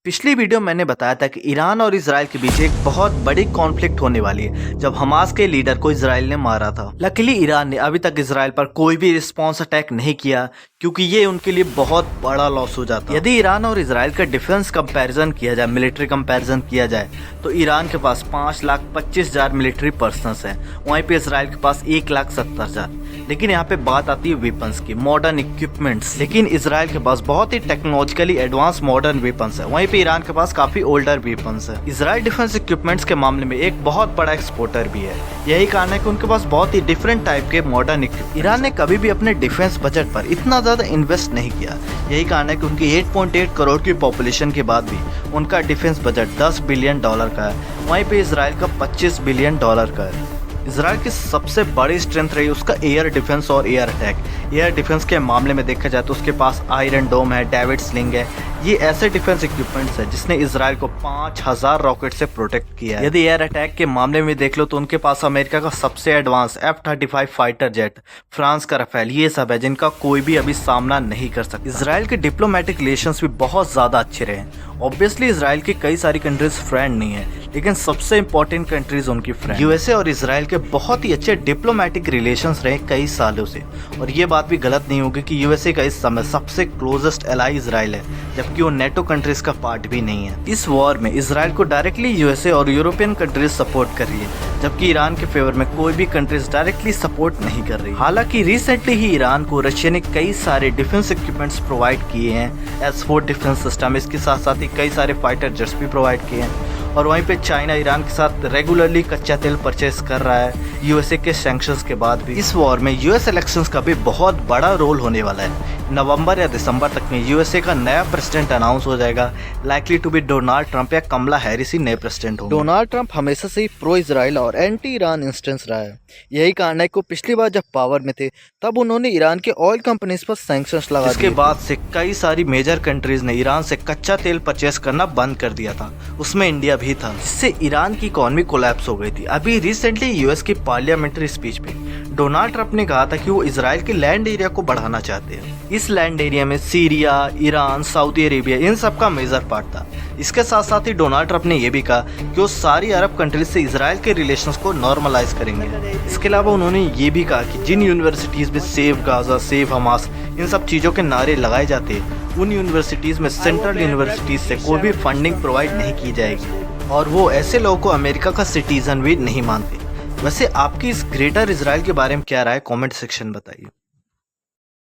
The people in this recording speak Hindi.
पिछली वीडियो में मैंने बताया था कि ईरान और इजराइल के बीच एक बहुत बड़ी कॉन्फ्लिक्ट होने वाली है जब हमास के लीडर को इजराइल ने मारा था। लकीली ईरान ने अभी तक इजराइल पर कोई भी रिस्पांस अटैक नहीं किया क्योंकि ये उनके लिए बहुत बड़ा लॉस हो जाता। यदि ईरान और इजराइल का डिफेंस कंपैरिजन किया जाए, मिलिट्री कंपैरिजन किया जाए, तो ईरान के पास 5,25,000 मिलिट्री पर्सनस है, वहीं पे इजराइल के पास 1,70,000। लेकिन यहाँ पे बात आती है वेपन्स की, मॉडर्न इक्विपमेंट्स। लेकिन इजराइल के पास बहुत ही टेक्नोलॉजिकली एडवांस मॉडर्न वेपन्स है, वहीं पे ईरान के पास काफी ओल्डर वेपन्स है। इजराइल डिफेंस इक्विपमेंट्स के मामले में एक बहुत बड़ा एक्सपोर्टर भी है। यही कारण है कि उनके पास बहुत ही डिफरेंट टाइप के मॉडर्न इक्विपमेंट। ईरान ने कभी भी अपने डिफेंस बजट पर इतना ज्यादा इन्वेस्ट नहीं किया। यही कारण है कि उनकी 8.8 करोड़ की पॉपुलेशन के बाद भी उनका डिफेंस बजट $10 बिलियन का है, वहीं पे इजराइल का $25 बिलियन का है। इजराइल की सबसे बड़ी स्ट्रेंथ रही उसका एयर डिफेंस और एयर अटैक। एयर डिफेंस के मामले में देखा जाए तो उसके पास आयरन डोम है, डेविड स्लिंग है। ये ऐसे डिफेंस इक्विपमेंट्स है जिसने इजराइल को 5,000 रॉकेट से प्रोटेक्ट किया है। यदि एयर अटैक के मामले में देख लो तो उनके पास अमेरिका का सबसे advance F-35 fighter jet, France का राफेल, ये सब है जिनका कोई भी अभी सामना नहीं कर सकता। इजराइल के डिप्लोमेटिक रिलेशंस भी बहुत ज्यादा अच्छे रहे। ऑब्वियसली इजराइल की कई सारी कंट्रीज फ्रेंड नहीं है, लेकिन सबसे इंपॉर्टेंट कंट्रीज उनकी फ्रेंड। यूएसए और इजराइल के बहुत ही अच्छे डिप्लोमेटिक रिलेशंस रहे कई सालों से, और ये बात भी गलत नहीं होगी कि यूएसए का इस समय सबसे क्लोजेस्ट एलाई इजराइल है, जबकि वो नेटो कंट्रीज का पार्ट भी नहीं है। इस वॉर में इजराइल को डायरेक्टली यूएसए और यूरोपियन कंट्रीज सपोर्ट कर रही है, जबकि ईरान के फेवर में कोई भी कंट्रीज डायरेक्टली सपोर्ट नहीं कर रही। हालांकि रिसेंटली ही ईरान को रशिया ने कई सारे डिफेंस इक्विपमेंट्स प्रोवाइड किए हैं, S-4 डिफेंस सिस्टम, इसके साथ साथ ही कई सारे फाइटर जेट्स भी प्रोवाइड किए हैं। और वहीं पे चाइना ईरान के साथ रेगुलरली कच्चा तेल परचेस कर रहा है यूएसए के सैंक्शंस के बाद भी। इस वॉर में यूएस इलेक्शंस का भी बहुत बड़ा रोल होने वाला है। नवंबर या दिसंबर तक में यूएसए का नया प्रेसिडेंट अनाउंस हो जाएगा, likely to be Donald Trump या कमला हैरिस ही नए प्रेसिडेंट होंगे। डोनाल्ड ट्रंप हमेशा से ही प्रो इजराइल और एंटी ईरान इंस्टेंस रहा है। यही कारण है कि पिछली बार जब पावर में थे तब उन्होंने ईरान के ऑयल कंपनीज पर सैंक्शंस लगा दिए। इसके बाद से कई सारी मेजर कंट्रीज ने ईरान से कच्चा तेल परचेस करना बंद कर दिया था, उसमें इंडिया भी था, जिससे ईरान की इकोनॉमी कोलैप्स हो गई थी। अभी रिसेंटली यूएस की पार्लियामेंट्री स्पीच में डोनाल्ड ट्रंप ने कहा था कि वो इजराइल के लैंड एरिया को बढ़ाना चाहते हैं। इस लैंड एरिया में सीरिया, ईरान, सऊदी अरेबिया, इन सब का मेजर पार्ट था। इसके साथ साथ ही डोनाल्ड ट्रंप ने यह भी कहा कि वो सारी अरब कंट्रीज से इजराइल के रिलेशंस को नॉर्मलाइज करेंगे। इसके अलावा उन्होंने ये भी कहा कि जिन यूनिवर्सिटीज में सेव गाजा, सेव हमास, इन सब चीज़ों के नारे लगाए जाते हैं, उन यूनिवर्सिटीज में सेंट्रल यूनिवर्सिटीज से कोई भी फंडिंग प्रोवाइड नहीं की जाएगी, और वो ऐसे लोगों को अमेरिका का सिटीजन भी नहीं मानते। वैसे आपकी इस ग्रेटर इजराइल के बारे में क्या राय है, कमेंट सेक्शन बताइए।